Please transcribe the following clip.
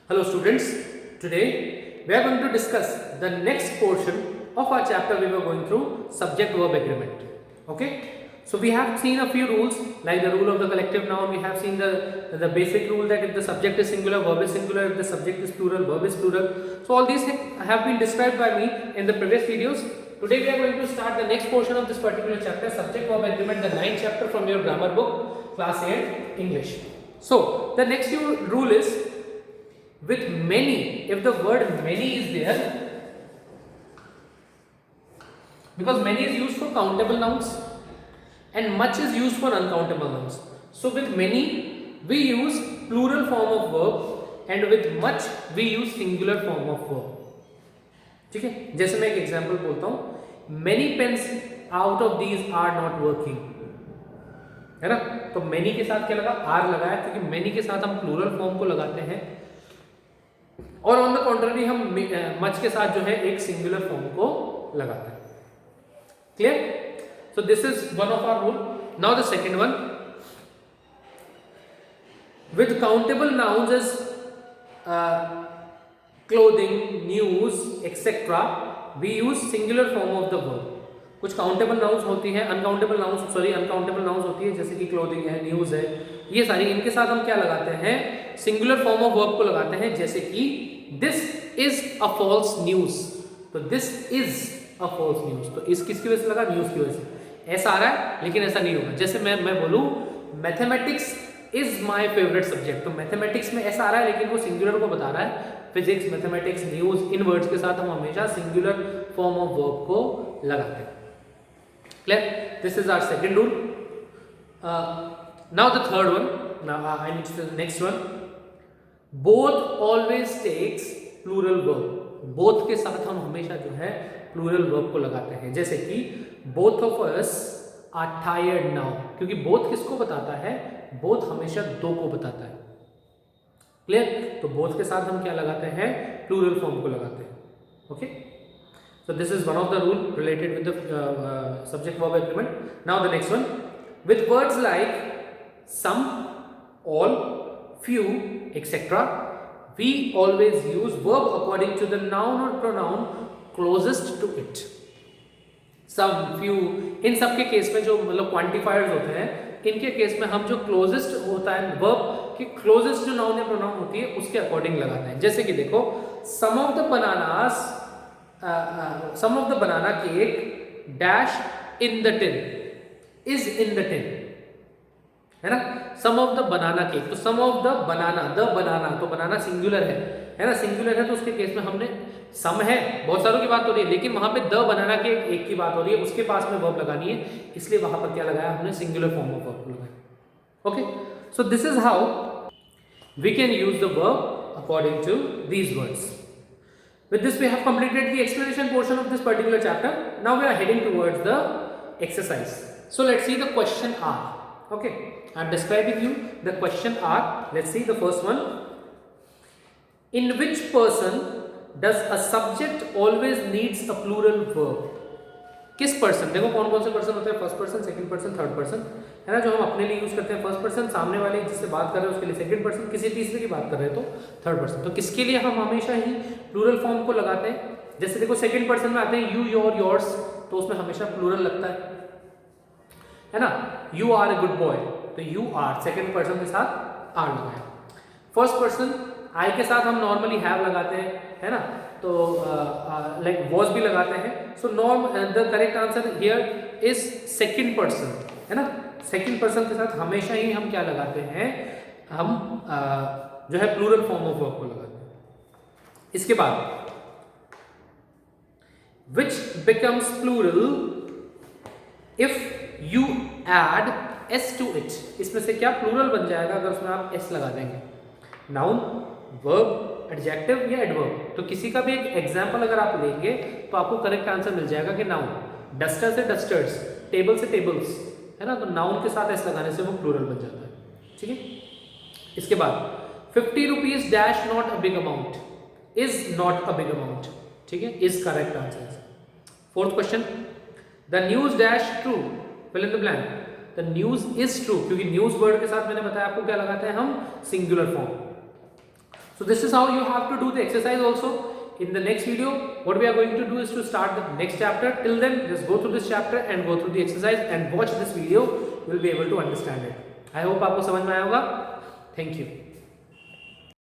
Hello students, today we are going to discuss the next portion of our chapter. We were going through subject verb agreement. Okay, so we have seen a few rules like the rule of the collective noun. We have seen the basic rule that if the subject is singular, verb is singular. If the subject is plural, verb is plural. So all these have been described by me in the previous videos. Today we are going to start the next portion of this particular chapter, subject verb agreement, the 9th chapter from your grammar book, class 8 English. So the next rule is with many. If the word many is there, because many is used for countable nouns and much is used for uncountable nouns. So with many we use plural form of verb and with much we use singular form of verb. ठीक है, जैसे मैं एक example बोलता हूं, many pens out of these are not working, है ना. तो many के साथ क्या लगा, आर लगाया, क्योंकि many के साथ हम प्लूरल फॉर्म को लगाते हैं और ऑन द कॉन्ट्ररी हम मच के साथ जो है एक सिंगुलर फॉर्म को लगाते हैं. Clear? So this is one of our rule. Now the second one, with countable nouns as clothing, news, etc. we use singular form of the verb. कुछ काउंटेबल नाउन्स होती हैं, अनकाउंटेबल नाउन्स होती है, जैसे कि क्लोथिंग है, news है, ये सारी, इनके साथ हम क्या लगाते हैं, सिंगुलर फॉर्म ऑफ वर्ब को लगाते हैं. जैसे कि this is a false news, तो this is a false news, तो इस किसकी वजह से लगा, न्यूज की वजह से. ऐसा आ रहा है, लेकिन ऐसा नहीं होगा. जैसे मैं बोलूं mathematics is my favourite subject, तो मैथमेटिक्स में ऐसा आ रहा है, लेकिन वो सिंगुलर को बता रहा है. फिजिक्स, मैथमेटिक्स, न्यूज, इन वर्ड्स के साथ हम हमेशा सिंगुलर फॉर्म ऑफ वर्ब को लगाते हैं. Clear? This is our second rule. Now the third one, now I need to the next one. Both always takes plural verb. Both के साथ हम हमेशा जो है प्लूरल वर्ब को लगाते हैं. जैसे कि both of us are tired now, क्योंकि बोथ किसको बताता है, बोथ हमेशा दो को बताता है. क्लियर? तो बोथ के साथ हम क्या लगाते हैं, प्लूरल फॉर्म को लगाते हैं. Okay, so this is one of the rule related with the subject verb agreement. Now the next one, with words like some, all, few, etc. we always use verb according to the noun or pronoun closest to it. some, few, इन सब के case में जो मतलब quantifiers होते हैं, इनके case में हम जो क्लोजेस्ट होता है वर्ब कि क्लोजेस्ट जो नाउन या प्रोनाउन होती है उसके अकॉर्डिंग लगाते हैं. जैसे कि देखो, some of the banana cake dash in the tin, is in the tin, है ना. Some of the banana cake, तो सम ऑफ द बनाना, तो बनाना सिंगुलर है ना, सिंगुलर है, तो उसके केस में हमने सम है, बहुत सारों की बात हो रही है, लेकिन वहां पे द बनाना के एक की बात हो रही है, उसके पास में वर्ब लगानी है, इसलिए वहां पर क्या लगाया हमने, सिंगुलर फॉर्म ऑफ वर्ब लगाया. Okay, so this is how we can use the verb according to these words. With this we have completed the explanation portion of this particular chapter. Now we are heading towards the exercise. So let's see the question R. Okay, I am describing you the question R. Let's see the first one. In which person does a subject always needs a plural verb? किस person, देखो कौन कौन से person होते हैं, first person, second person, third person, है ना. जो हम अपने लिए यूज करते हैं फर्स्ट पर्सन, सामने वाले जिससे बात कर रहे हैं उसके लिए सेकंड पर्सन, किसी तीसरे की बात कर रहे हैं तो थर्ड पर्सन. तो किसके लिए हम हमेशा ही प्लूरल फॉर्म को लगाते हैं. जैसे देखो सेकंड पर्सन में आते हैं यू, योर, योर्स, तो उसमें हमेशा प्लूरल लगता है ना. You are a good boy, तो यू आर सेकंड पर्सन के साथ आर लगाया. फर्स्ट पर्सन आई के साथ हम नॉर्मली हैव लगाते हैं, है ना, तो लाइक वॉज भी लगाते हैं. So the correct answer here is second person, है ना. सेकंड पर्सन के साथ हमेशा ही हम क्या लगाते हैं, हम जो है प्लूरल फॉर्म ऑफ वर्ब को लगाते हैं. इसके बाद which becomes plural if you add S to it. इसमें से क्या प्लूरल बन जाएगा अगर उसमें आप एस लगा देंगे. नाउन, वर्ब, एडजेक्टिव या एडवर्ब. तो किसी का भी एक एग्जाम्पल अगर आप लेंगे तो आपको करेक्ट आंसर मिल जाएगा कि नाउन, डस्टर से डस्टर्स, टेबल से टेबल्स, है ना. तो नाउन के साथ एस लगाने से वो प्लूरल बन जाता है. ठीक है. इसके बाद 50 rupees dash not a big amount, is not a big amount. ठीक है, is correct answer. Fourth question, the news dash true, fill in the blank. The news is true, क्योंकि न्यूज वर्ड के साथ मैंने बताया आपको क्या लगाते हैं हम, singular form. So this is how you have to do the exercise also. In the next video, what we are going to do is to start the next chapter. Till then, just go through this chapter and go through the exercise and watch this video. You will be able to understand it. I hope आपको समझ में आया होगा. Thank you.